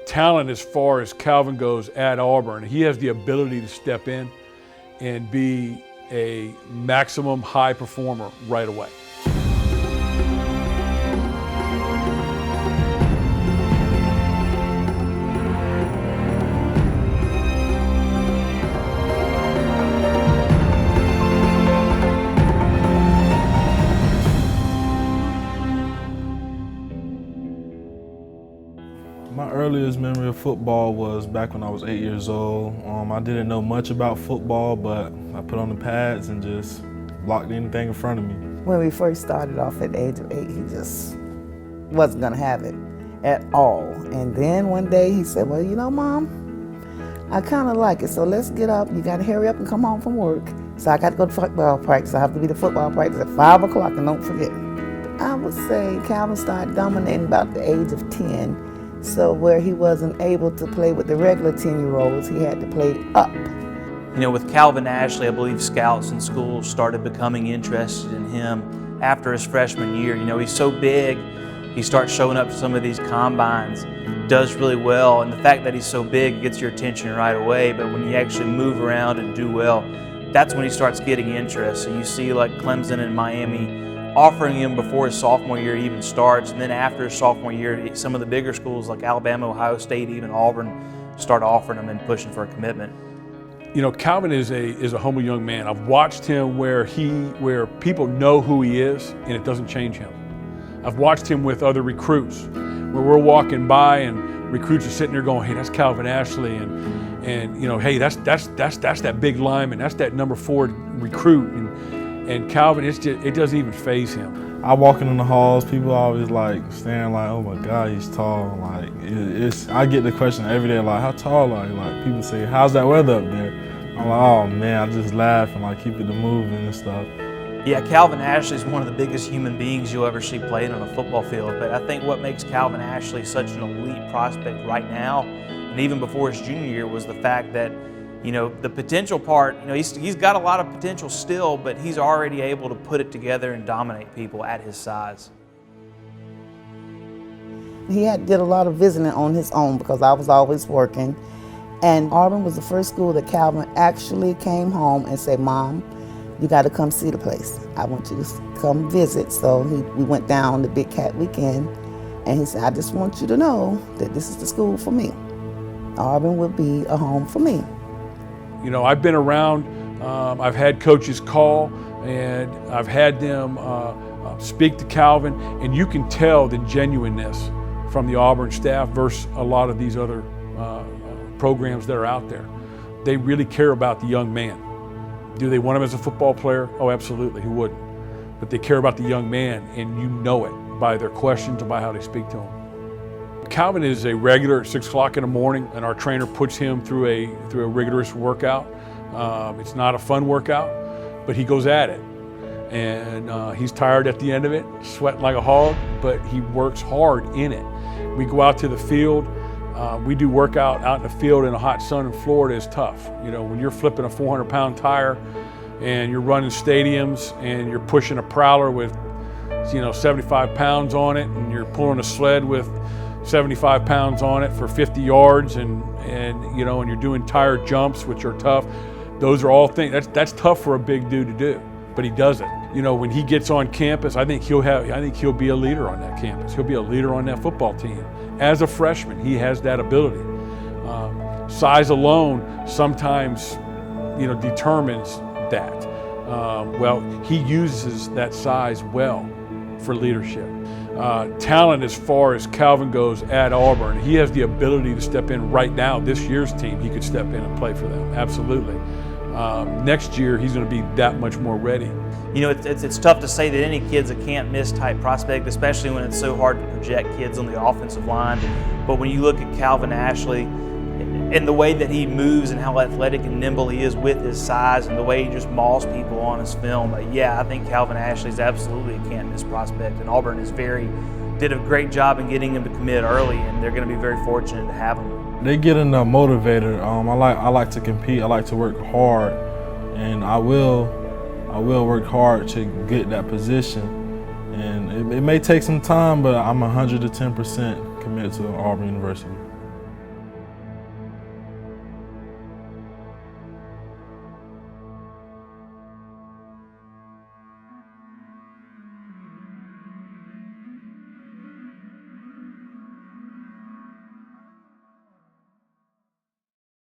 talent as far as Calvin goes at Auburn. He has the ability to step in and be a maximum high performer right away. My earliest memory of football was back when I was 8 years old. I didn't know much about football, but I put on the pads and just blocked anything in front of me. When we first started off at the age of 8, he just wasn't gonna have it at all. And then one day he said, well, you know, Mom, I kinda like it, so let's get up. You gotta hurry up and come home from work. So I got to go to football practice. I have to be to football practice at 5 o'clock, and don't forget. I would say Calvin started dominating about the age of 10. So where he wasn't able to play with the regular 10-year-olds, he had to play up. You know, with Calvin Ashley, I believe scouts in schools started becoming interested in him after his freshman year. You know, he's so big, he starts showing up to some of these combines, does really well, and the fact that he's so big gets your attention right away, but when you actually move around and do well, that's when he starts getting interest. So you see like Clemson and Miami offering him before his sophomore year even starts, and then after his sophomore year, some of the bigger schools like Alabama, Ohio State, even Auburn start offering him and pushing for a commitment. You know, Calvin is a humble young man. I've watched him where people know who he is and it doesn't change him. I've watched him with other recruits where we're walking by and recruits are sitting there going, hey, that's Calvin Ashley, and you know, hey, that's that big lineman, that's that number 4 recruit. And Calvin, it doesn't even faze him. I walking in the halls, people always like staring like, oh my God, he's tall. Like I get the question every day, like, how tall are you? Like people say, how's that weather up there? I'm like, oh man, I just laugh and like keep it moving and stuff. Yeah, Calvin Ashley is one of the biggest human beings you'll ever see playing on a football field. But I think what makes Calvin Ashley such an elite prospect right now, and even before his junior year, was the fact that, you know, the potential part, you know, he's got a lot of potential still, but he's already able to put it together and dominate people at his size. He did a lot of visiting on his own because I was always working. And Auburn was the first school that Calvin actually came home and said, Mom, you got to come see the place. I want you to come visit. So we went down the Big Cat weekend, and he said, I just want you to know that this is the school for me. Auburn will be a home for me. You know, I've been around, I've had coaches call, and I've had them speak to Calvin, and you can tell the genuineness from the Auburn staff versus a lot of these other programs that are out there. They really care about the young man. Do they want him as a football player? Oh, absolutely, who wouldn't? But they care about the young man, and you know it by their questions and by how they speak to him. Calvin is a regular at 6 o'clock in the morning, and our trainer puts him through a rigorous workout. It's not a fun workout, but he goes at it. And he's tired at the end of it, sweating like a hog, but he works hard in it. We go out to the field. We do workout out in the field in the hot sun in Florida is tough. You know, when you're flipping a 400-pound tire and you're running stadiums and you're pushing a prowler with, you know, 75 pounds on it, and you're pulling a sled with 75 pounds on it for 50 yards, and you know, and you're doing tire jumps, which are tough. Those are all things that's tough for a big dude to do, but he does it. You know, when he gets on campus, I think he'll be a leader on that campus. He'll be a leader on that football team. As a freshman, he has that ability. Size alone sometimes, you know, determines that. Well, he uses that size well for leadership. Talent as far as Calvin goes at Auburn, he has the ability to step in right now. This year's team, he could step in and play for them, absolutely. Next year, he's going to be that much more ready. You know, it's tough to say that any kid's a can't-miss type prospect, especially when it's so hard to project kids on the offensive line. But when you look at Calvin Ashley and the way that he moves and how athletic and nimble he is with his size and the way he just mauls people on his film, yeah, I think Calvin Ashley is absolutely a can't-miss prospect. And Auburn did a great job in getting him to commit early, and they're going to be very fortunate to have him. They get enough motivator. I like to compete. I like to work hard, and I will work hard to get that position. And it may take some time, but I'm 110% committed to Auburn University.